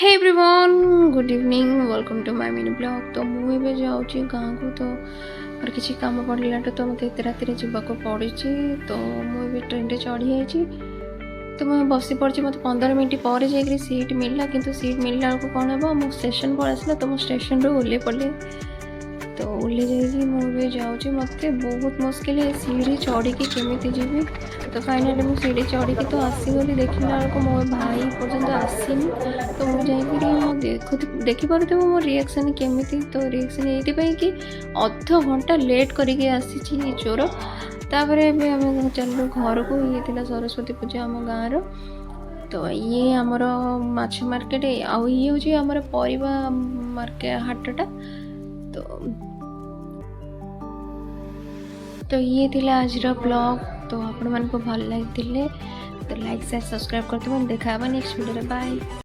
Hey everyone, good evening, welcome to my mini blog. तो मुझे जाऊँगी गाँव को, तो और किसी काम पड़ा तो मत एत राति जावाक पड़ी। तो मुझे ट्रेन रे चढ़ी जाइए, तो मैं बसी पड़ी। मत 15 मिनट पर जा सीट मिलला, किंतु सीट मिलला बेलू कौन हम मो स्टेशन पर आसला, तो मो स्टेशन रू ओह्लै पड़े। तो ओह्लै जाइए मुझे जाऊँगी, मत बहुत मुश्किल है सीढ़ी चढ़ी केमी जी। तो फाइनाली मुझे सीढ़ी चढ़ी तो आसीगली, देखला बेलू मो भाई पर्यंत आसीनी। तो मुझे देखिपे मो रिएक्शन केमी। तो रिएक्शन ये कि अध घंटा लेट करके आसी चोर। तापर आम चलू घर को। ये थी सरस्वती पूजा आम गाँव। तो ये आमर माछ मार्केट, आउ ये हूँ आमर परिबा मार्केट हाटटा। तो ये थिला आज ब्लॉग। तो आपण मानको भल लगी तो लाइक शेयर सब्सक्राइब करते। देखा नेक्स्ट वीडियो। बाय।